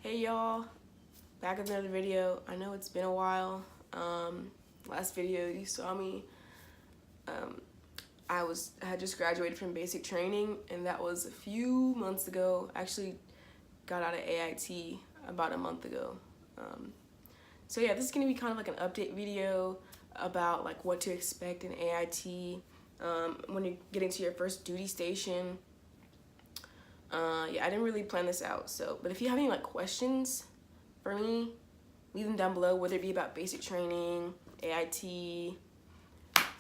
Hey y'all, back with another video. I know it's been a while. Last video you saw me, I had just graduated from basic training, and that was a few months ago. I actually got out of AIT about a month ago. So yeah, this is gonna be kind of like an update video about like what to expect in AIT when you're getting to your first duty station. Yeah, I didn't really plan this out, but if you have any like questions for me, leave them down below, whether it be about basic training, AIT,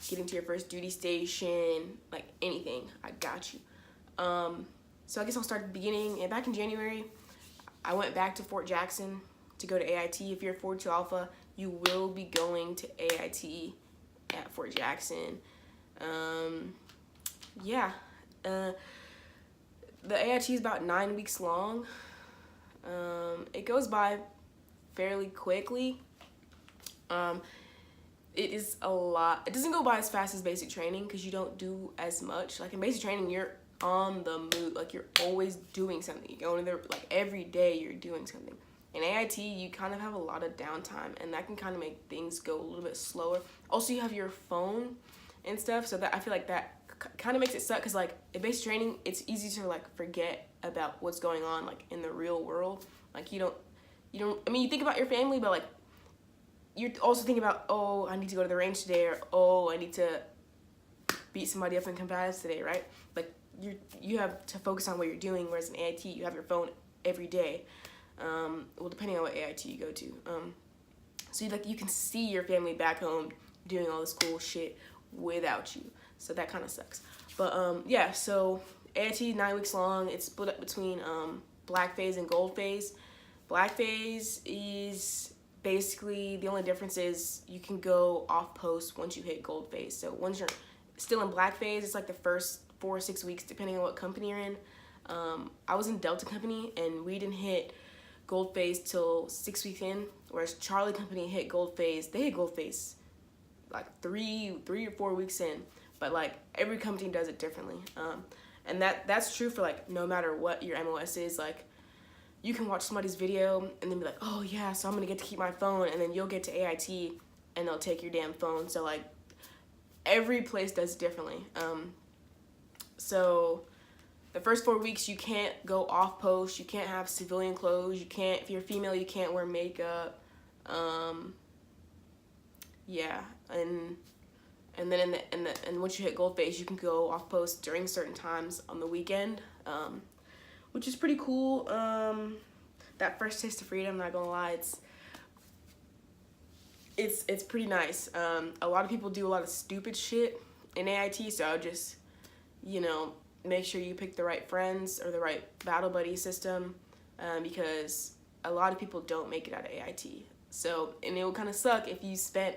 getting to your first duty station, like anything, I got you. So I guess I'll start at the beginning. And back in January, I went back to Fort Jackson to go to AIT. If you're 42 Alpha, you will be going to AIT at Fort Jackson. Yeah. The AIT is about 9 weeks long. It goes by fairly quickly. It is a lot. It doesn't go by as fast as basic training because you don't do as much. Like in basic training, you're on the move. Like you're always doing something. You're going there like every day. You're doing something. In AIT, you kind of have a lot of downtime, and that can kind of make things go a little bit slower. Also, you have your phone and stuff, so that I feel like that kind of makes it suck because like in basic training, it's easy to like forget about what's going on like in the real world. Like you don't. I mean, you think about your family, but like you're also thinking about, oh, I need to go to the range today, or oh, I need to beat somebody up in combatives today, right? Like you have to focus on what you're doing, whereas in AIT, you have your phone every day. Well, depending on what AIT you go to. So you can see your family back home doing all this cool shit without you. So that kind of sucks. But yeah, so AIT 9 weeks long. It's split up between black phase and gold phase. Black phase is basically, the only difference is you can go off post once you hit gold phase. So once you're still in black phase, it's like the first 4 or 6 weeks depending on what company you're in. I was in Delta Company, and we didn't hit gold phase till 6 weeks in, whereas Charlie Company hit gold phase. They hit gold phase like three or 4 weeks in, but like every company does it differently. And that's true for like no matter what your MOS is. Like you can watch somebody's video and then be like, oh yeah, so I'm gonna get to keep my phone, and then you'll get to AIT and they'll take your damn phone. So like every place does it differently. So the first 4 weeks, you can't go off post. You can't have civilian clothes. You can't, if you're female, you can't wear makeup. Yeah, and then and once you hit gold phase, you can go off post during certain times on the weekend, which is pretty cool. That first taste of freedom, not gonna lie, it's pretty nice. A lot of people do a lot of stupid shit in AIT, so I would just, make sure you pick the right friends or the right battle buddy system, because a lot of people don't make it out of AIT. So, and it will kind of suck if you spent,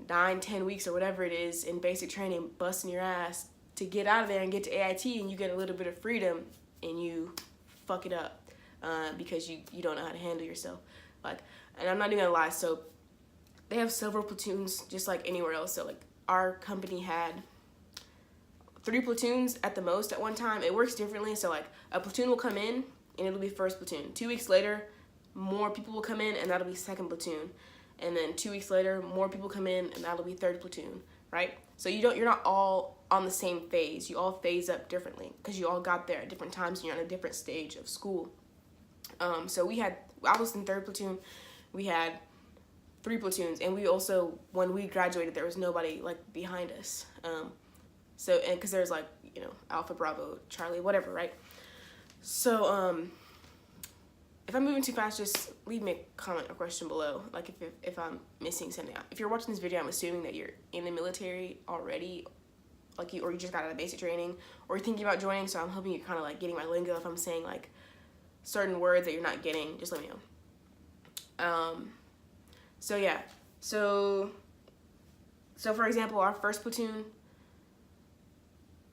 9-10 weeks or whatever it is in basic training busting your ass to get out of there and get to AIT, and you get a little bit of freedom and you fuck it up because you don't know how to handle yourself. Like, and I'm not even gonna lie, so they have several platoons just like anywhere else. So like our company had 3 platoons at the most at one time. It works differently. So like a platoon will come in and it'll be first platoon. 2 weeks later, more people will come in and that'll be second platoon. And then 2 weeks later, more people come in and that'll be third platoon, right? So you're not all on the same phase. You all phase up differently because you all got there at different times and you're on a different stage of school. So I was in third platoon. We had 3 platoons, and we also, when we graduated, there was nobody like behind us. So, and because there's like, Alpha, Bravo, Charlie, whatever, right? So, if I'm moving too fast, just leave me a comment or question below, like if I'm missing something. If you're watching this video, I'm assuming that you're in the military already, like or you just got out of basic training, or you're thinking about joining, so I'm hoping you're kind of like getting my lingo. If I'm saying like certain words that you're not getting, just let me know. So yeah, so for example, our first platoon,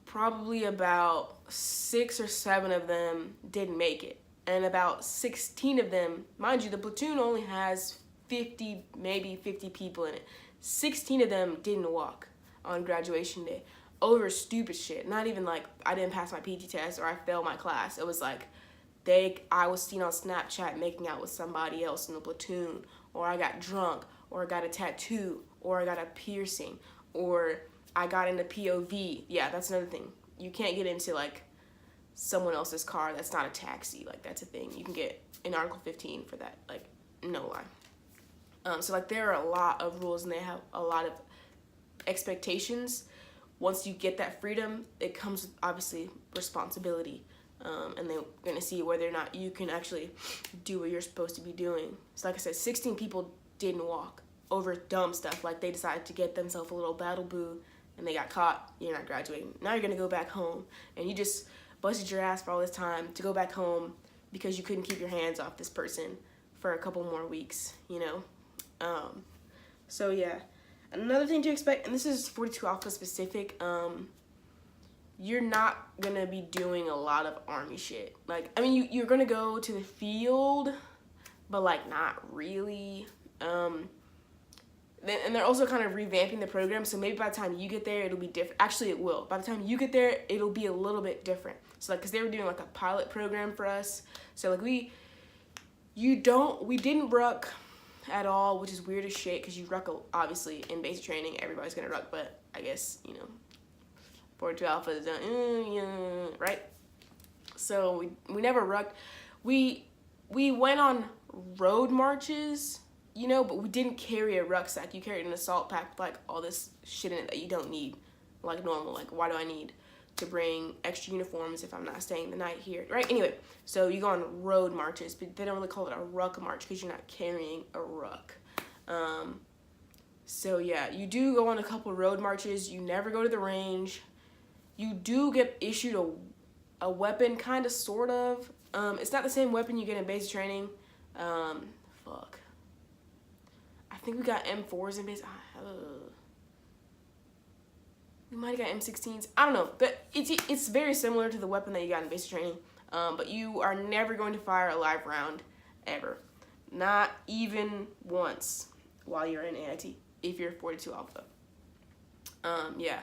probably about 6 or 7 of them didn't make it. And about 16 of them, mind you, the platoon only has 50, maybe 50 people in it. 16 of them didn't walk on graduation day over stupid shit. Not even like I didn't pass my PT test or I failed my class. It was like I was seen on Snapchat making out with somebody else in the platoon, or I got drunk, or I got a tattoo, or I got a piercing, or I got into POV. Yeah, that's another thing. You can't get into like someone else's car that's not a taxi. Like, that's a thing. You can get in Article 15 for that. Like, no lie. So like there are a lot of rules, and they have a lot of expectations. Once you get that freedom, it comes with obviously responsibility. And they're going to see whether or not you can actually do what you're supposed to be doing. So like I said, 16 people didn't walk over dumb stuff. Like, they decided to get themselves a little battle boo, and they got caught. You're not graduating. Now you're going to go back home, and you just busted your ass for all this time to go back home because you couldn't keep your hands off this person for a couple more weeks, you know? So yeah. Another thing to expect, and this is 42 Alpha specific, you're not gonna be doing a lot of Army shit. Like, I mean, you're gonna go to the field, but like not really. And they're also kind of revamping the program, so maybe by the time you get there, it'll be different. Actually, it will. By the time you get there, it'll be a little bit different. So like, cause they were doing like a pilot program for us. So like we didn't ruck at all, which is weird as shit, because you ruck, obviously, in basic training, everybody's gonna ruck, but I guess, you know, 42 Alpha is done, right? So we never rucked. We went on road marches, you know, but we didn't carry a rucksack. You carried an assault pack with like all this shit in it that you don't need, like normal. Like, why do I need to bring extra uniforms if I'm not staying the night here, right? Anyway, so you go on road marches, but they don't really call it a ruck march because you're not carrying a ruck. So yeah, you do go on a couple road marches. You never go to the range. You do get issued a weapon, kind of, sort of. It's not the same weapon you get in basic training. Fuck. I think we got M4s in basic. We might have got M16s. I don't know, but it's very similar to the weapon that you got in basic training. But you are never going to fire a live round, ever. Not even once while you're in AIT, if you're 42 Alpha. Yeah.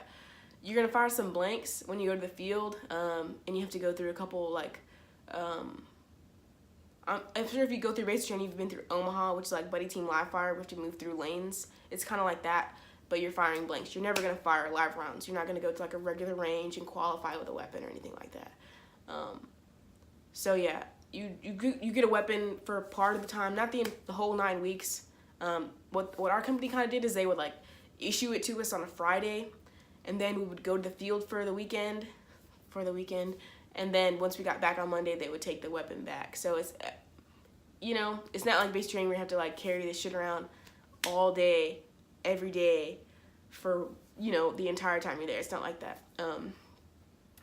You're going to fire some blanks when you go to the field, and you have to go through a couple, like, I'm sure if you go through basic training, you've been through Omaha, which is like buddy team live fire. We have to move through lanes. It's kind of like that, but you're firing blanks. You're never going to fire live rounds. You're not going to go to like a regular range and qualify with a weapon or anything like that. So yeah, you get a weapon for part of the time, not the whole 9 weeks. What our company kind of did is they would like issue it to us on a Friday, and then we would go to the field for the weekend, and then once we got back on Monday, they would take the weapon back. So it's, you know, it's not like basic training where you have to like carry this shit around all day, every day, for, you know, the entire time you're there. It's not like that.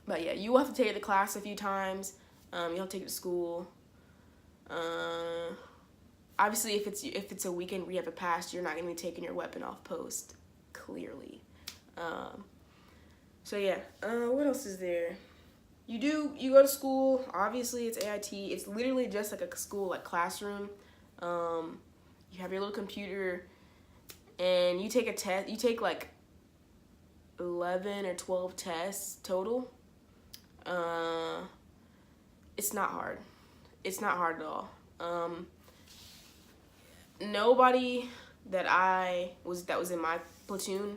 But yeah, you will have to take the class a few times. You'll have to take it to school. Obviously, if it's a weekend where you have a pass, you're not going to be taking your weapon off post, clearly. So yeah, what else is there? You go to school. Obviously, it's AIT. It's literally just like a school, like classroom. You have your little computer, and you take a test. You take like 11 or 12 tests total. It's not hard. It's not hard at all. Nobody that was in my platoon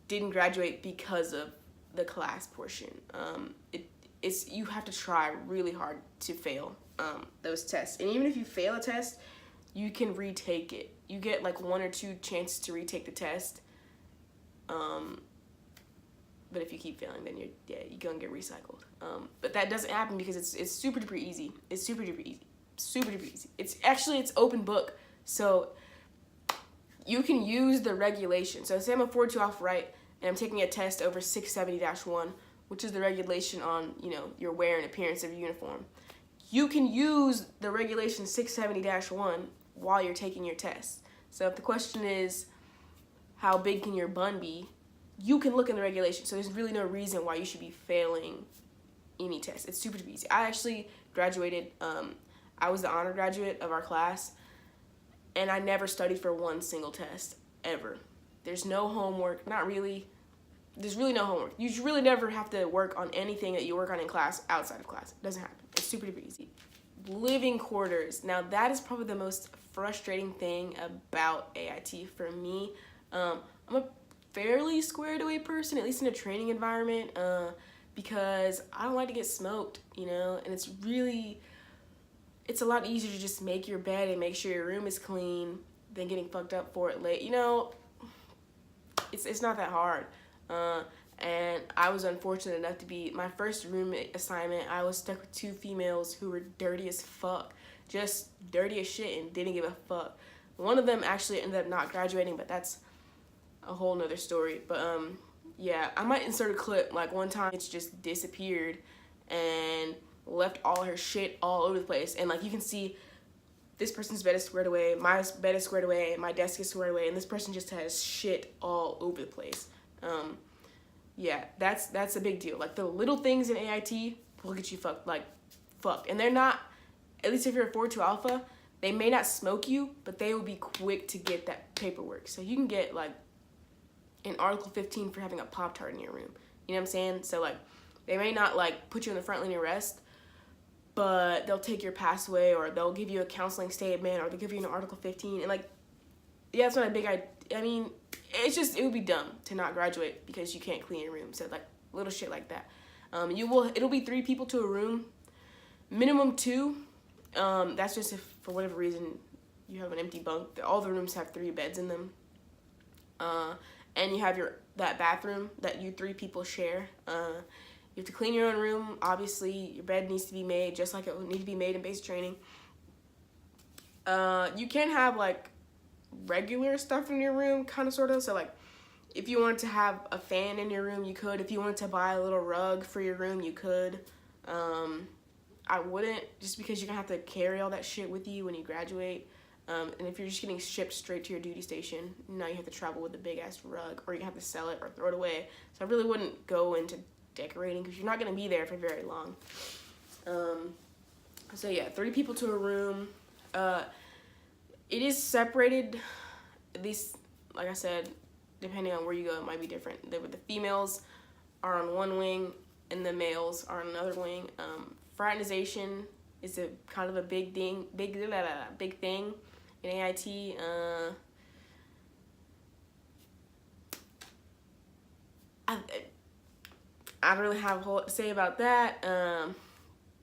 didn't graduate because of the class portion. You have to try really hard to fail those tests, and even if you fail a test, you can retake it. You get like 1 or 2 chances to retake the test. But if you keep failing, then you're gonna get recycled. But that doesn't happen because it's super duper easy. It's super duper easy. Super duper easy. It's open book, so you can use the regulation. So say I'm a 42 off right, and I'm taking a test over 670-1, which is the regulation on, you know, your wear and appearance of your uniform. You can use the regulation 670-1 while you're taking your test. So if the question is, how big can your bun be? You can look in the regulation. So there's really no reason why you should be failing any test. It's super easy. I actually graduated. I was the honor graduate of our class, and I never studied for one single test, ever. There's no homework. Not really. There's really no homework. You really never have to work on anything that you work on in class outside of class. It doesn't happen. super duper easy. Living quarters. Now that is probably the most frustrating thing about AIT for me. I'm a fairly squared away person, at least in a training environment, because I don't like to get smoked, you know, and it's a lot easier to just make your bed and make sure your room is clean than getting fucked up for it late. You know, it's not that hard. And I was unfortunate enough to be, my first room assignment, I was stuck with 2 females who were dirty as fuck. Just dirty as shit and didn't give a fuck. One of them actually ended up not graduating, but that's a whole nother story. But yeah, I might insert a clip. Like one time it's just disappeared and left all her shit all over the place. And like you can see this person's bed is squared away, my bed is squared away, my desk is squared away, and this person just has shit all over the place. Yeah, that's a big deal. Like the little things in AIT will get you fucked. And they're not, at least if you're a 4-2 alpha, they may not smoke you, but they will be quick to get that paperwork. So you can get like an Article 15 for having a Pop-Tart in your room. You know what I'm saying? So like they may not like put you in the front line arrest, but they'll take your pass away, or they'll give you a counseling statement, or they'll give you an Article 15. And like, yeah, it's not a big idea. I mean, it would be dumb to not graduate because you can't clean your room. So like little shit like that. It'll be 3 people to a room, minimum 2. That's just if for whatever reason you have an empty bunk. All the rooms have 3 beds in them. And you have that bathroom that you 3 people share. You have to clean your own room. Obviously, your bed needs to be made just like it would need to be made in basic training. You can have like regular stuff in your room, kind of, sort of. So like, if you wanted to have a fan in your room, you could. If you wanted to buy a little rug for your room, you could. I wouldn't, just because you're gonna have to carry all that shit with you when you graduate. And if you're just getting shipped straight to your duty station, now you have to travel with a big ass rug, or you have to sell it or throw it away. So I really wouldn't go into decorating because you're not gonna be there for very long. So yeah, 3 people to a room. It is separated, at least, like I said, depending on where you go, it might be different. The females are on one wing and the males are on another wing. Fraternization is a kind of a big thing in AIT. I don't really have a whole lot to say about that.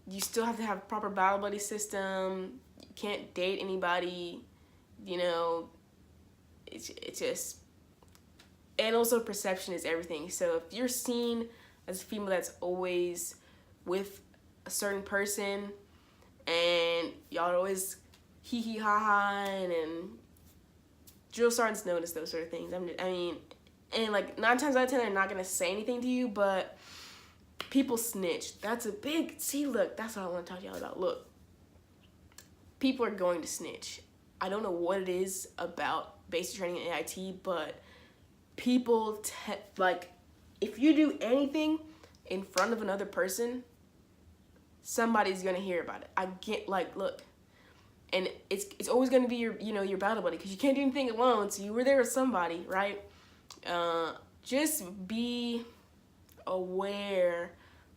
You still have to have a proper battle buddy system. You can't date anybody. You know, it's just, and also perception is everything. So if you're seen as a female that's always with a certain person, and y'all are always hee hee ha ha, and drill sergeants notice those sort of things. And like 9 times out of 10, they're not gonna say anything to you, but people snitch. That's a big, look, that's what I want to talk to y'all about. Look, people are going to snitch. I don't know what it is about basic training in AIT, but people, like, if you do anything in front of another person, somebody's gonna hear about it. I get, like, look, and it's always gonna be your battle buddy, because you can't do anything alone, so you were there with somebody, right? Just be aware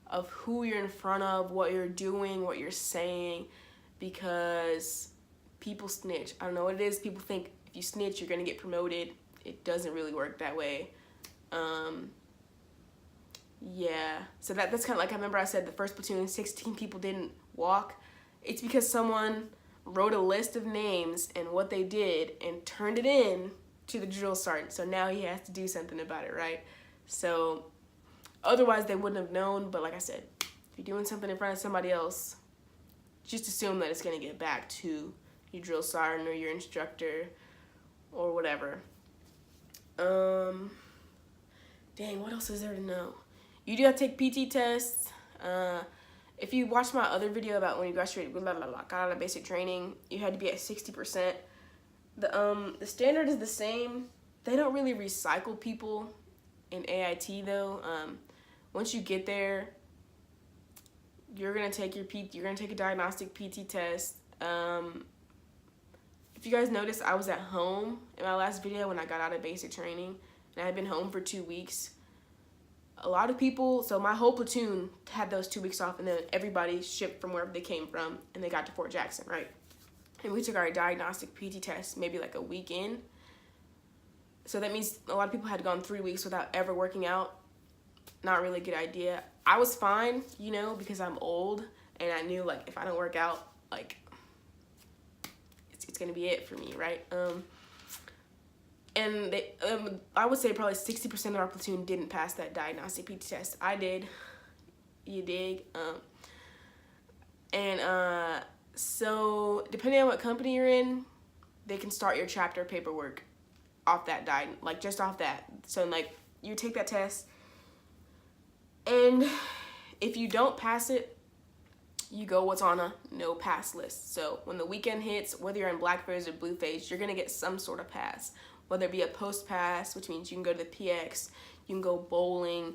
of who you're in front of, what you're doing, what you're saying, because people snitch. I don't know what it is. People think if you snitch, you're gonna get promoted. It doesn't really work that way. Yeah, so that's kind of like, I remember I said the first platoon, 16 people didn't walk. It's because someone wrote a list of names and what they did and turned it in to the drill sergeant. So now he has to do something about it, right? So otherwise they wouldn't have known. But like I said, if you're doing something in front of somebody else, just assume that it's gonna get back to your drill sergeant or your instructor or whatever. Dang, what else is there to know? You do have to take PT tests. If you watch my other video about when you graduated, got out of basic training, you had to be at 60%. The standard is the same. They don't really recycle people in AIT though. Once you get there, you're gonna take a diagnostic PT test. If you guys noticed, I was at home in my last video when I got out of basic training, and I had been home for 2 weeks. a lot of people, so my whole platoon had those 2 weeks off, and then everybody shipped from wherever they came from, and they got to Fort Jackson, right? And we took our diagnostic PT test maybe like a week in. So that means a lot of people had gone 3 weeks without ever working out. Not really a good idea. I was fine, you know, because I'm old, and I knew, like, if I don't work out, like, it's gonna be it for me, right? And they, I would say probably 60% of our platoon didn't pass that diagnostic PT test. I did. You dig? So depending on what company you're in, they can start your chapter paperwork off that like just off that. So like you take that test, and if you don't pass it, you go what's on a no pass list. So when the weekend hits, whether you're in black phase or blue phase, you're gonna get some sort of pass. Whether it be a post pass, which means you can go to the PX, you can go bowling,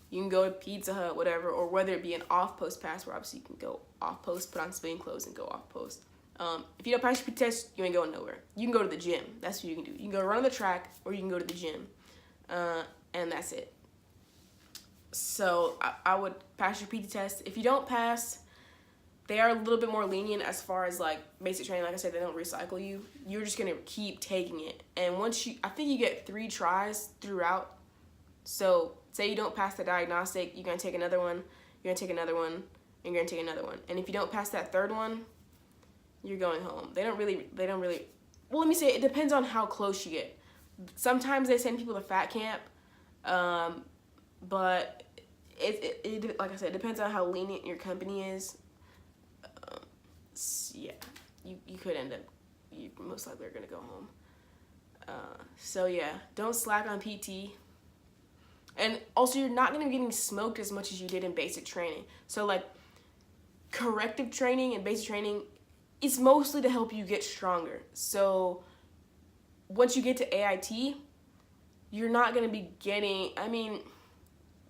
you can go to Pizza Hut, whatever, or whether it be an off post pass, where obviously you can go off post, put on civilian clothes, and go off post. If you don't pass your PT test, you ain't going nowhere. You can go to the gym. That's what you can do. You can go run on the track, or you can go to the gym, and that's it. So I would pass your PT test. If you don't pass, they are a little bit more lenient as far as like basic training. Like I said, they don't recycle you. You're just gonna keep taking it. And once I think you get 3 tries throughout. So say you don't pass the diagnostic, you're gonna take another one, you're gonna take another one, and you're gonna take another one. And if you don't pass that 3rd one, you're going home. They don't really, well, let me say, it depends on how close you get. Sometimes they send people to fat camp, but it like I said, it depends on how lenient your company is. Yeah, you could end up, you most likely are gonna go home. So yeah, don't slack on PT. And also, you're not gonna be getting smoked as much as you did in basic training. So like, corrective training and basic training, it's mostly to help you get stronger. So once you get to AIT, you're not gonna be getting, I mean,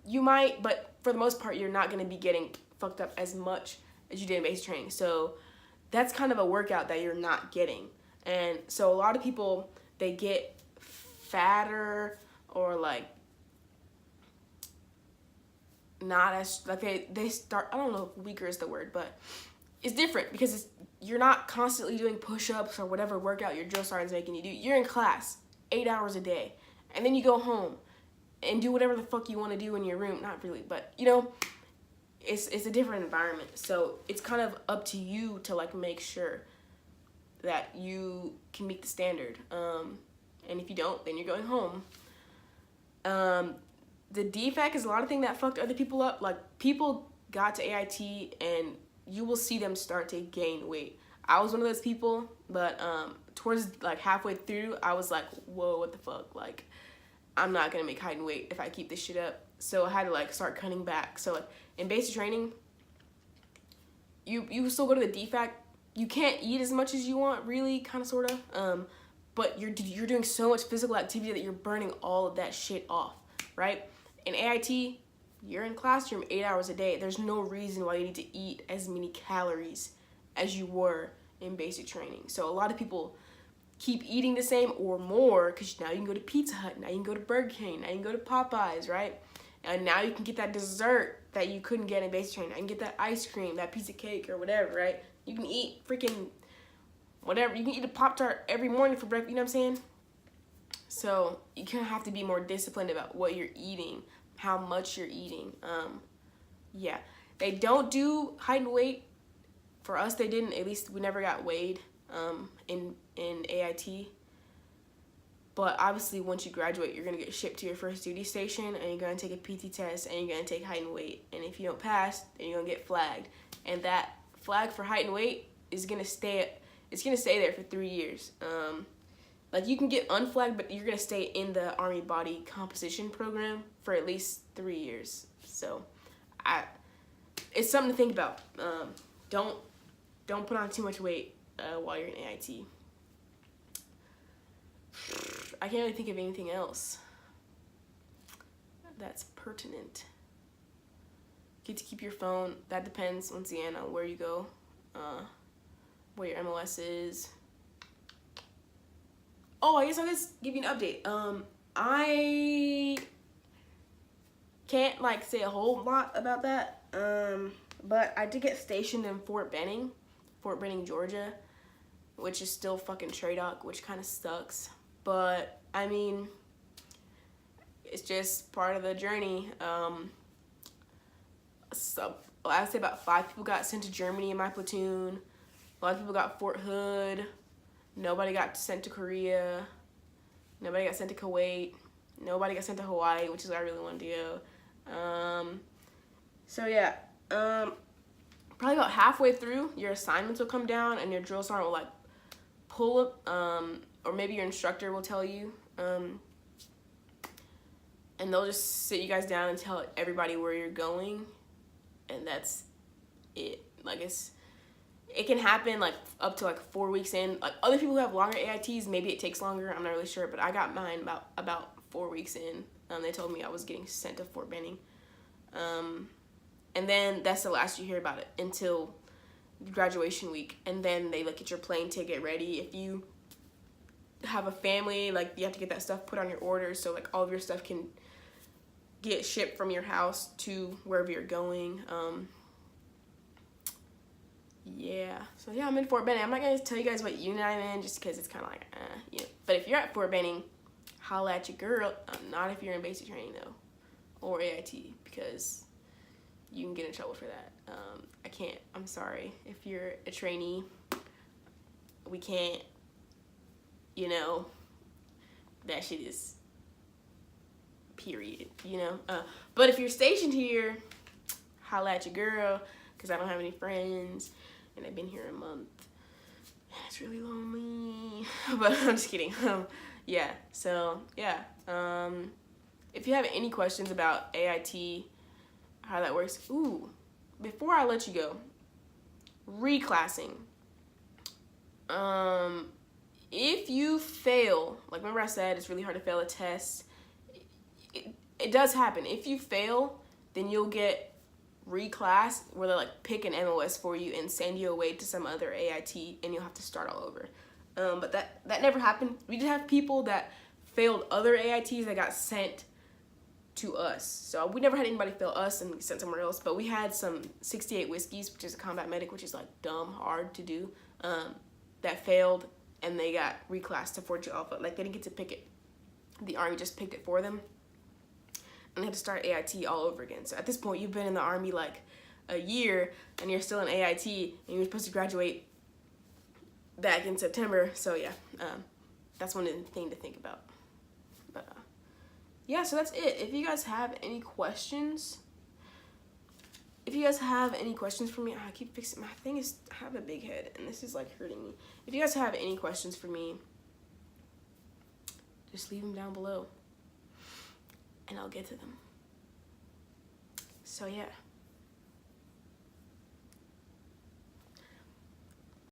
you might, but for the most part, you're not gonna be getting fucked up as much as you did in basic training. So that's kind of a workout that you're not getting. And so a lot of people, they get fatter, or like not as, like they start, I don't know if weaker is the word, but it's different because you're not constantly doing push-ups or whatever workout your drill sergeant's making you do. You're in class 8 hours a day, and then you go home and do whatever the fuck you want to do in your room. Not really, but you know, it's a different environment. So it's kind of up to you to like make sure that you can meet the standard. And if you don't, then you're going home. The defect is a lot of things that fucked other people up. Like, people got to AIT and you will see them start to gain weight. I was one of those people, but towards like halfway through, I was like, whoa, what the fuck? Like, I'm not gonna make height and weight if I keep this shit up. So I had to like start cutting back. So like, in basic training, you still go to the DFAC. You can't eat as much as you want, really, kind of, sort of. But you're doing so much physical activity that you're burning all of that shit off, right? In AIT, you're in classroom 8 hours a day. There's no reason why you need to eat as many calories as you were in basic training. So a lot of people keep eating the same or more because now you can go to Pizza Hut, now you can go to Burger King, now you can go to Popeyes, right? And now you can get that dessert that you couldn't get in basic training. I can get that ice cream, that piece of cake, or whatever, right? You can eat freaking whatever. You can eat a Pop-Tart every morning for breakfast, you know what I'm saying? So you kind of have to be more disciplined about what you're eating, how much you're eating. Yeah, they don't do height and weight. For us, they didn't. At least we never got weighed in AIT. But obviously, once you graduate, you're going to get shipped to your first duty station, and you're going to take a PT test, and you're going to take height and weight. And if you don't pass, then you're going to get flagged. And that flag for height and weight is going to stay, it's going to stay there for 3 years. Like, you can get unflagged, but you're going to stay in the Army Body Composition Program for at least 3 years. So, it's something to think about. Don't put on too much weight while you're in AIT. I can't really think of anything else that's pertinent. Get to keep your phone. That depends, once again, on where you go, where your MOS is. Oh, I guess I'll just give you an update. can't like say a whole lot about that. But I did get stationed in Fort Benning, Georgia, which is still fucking TRADOC, which kind of sucks. But I mean, it's just part of the journey. So I'd say about 5 people got sent to Germany in my platoon. A lot of people got Fort Hood. Nobody got sent to Korea. Nobody got sent to Kuwait. Nobody got sent to Hawaii, which is where I really wanted to go. So yeah, probably about halfway through, your assignments will come down and your drill sergeant will like pull up, or maybe your instructor will tell you, and they'll just sit you guys down and tell everybody where you're going, and that's it. Like it can happen like up to like 4 weeks in. Like other people who have longer AITs, maybe it takes longer. I'm not really sure, but I got mine about 4 weeks in. They told me I was getting sent to Fort Benning. And then that's the last you hear about it until graduation week. And then they like get your plane ticket ready. If you have a family, like you have to get that stuff put on your orders, so like all of your stuff can get shipped from your house to wherever you're going. Yeah, so yeah, I'm in Fort Benning. I'm not gonna tell you guys what unit I'm in just because it's kind of like, you know. But if you're at Fort Benning, holla at your girl. Not if you're in basic training though, or AIT, because you can get in trouble for that. I can't. I'm sorry. If you're a trainee, we can't. You know, that shit is period. You know. But if you're stationed here, holla at your girl, because I don't have any friends. And I've been here a month. It's really lonely. But I'm just kidding. Yeah, so yeah. If you have any questions about AIT, how that works. Ooh, before I let you go, reclassing. If you fail, like remember I said it's really hard to fail a test. It does happen. If you fail, then you'll get reclass where they like pick an MOS for you and send you away to some other AIT and you'll have to start all over. But that never happened. We did have people that failed other AITs that got sent to us. So we never had anybody fail us and sent somewhere else, but we had some 68 whiskeys, which is a combat medic, which is like dumb hard to do, that failed and they got reclassed to 42 Alpha. Like they didn't get to pick it. The Army just picked it for them. And they had to start AIT all over again. So at this point, you've been in the Army like a year, and you're still in AIT, and you're supposed to graduate back in September. So yeah, that's one thing to think about. But yeah, so that's it. If you guys have any questions, for me, I keep fixing my thing. I have a big head, and this is like hurting me. If you guys have any questions for me, just leave them down below. And I'll get to them. So yeah.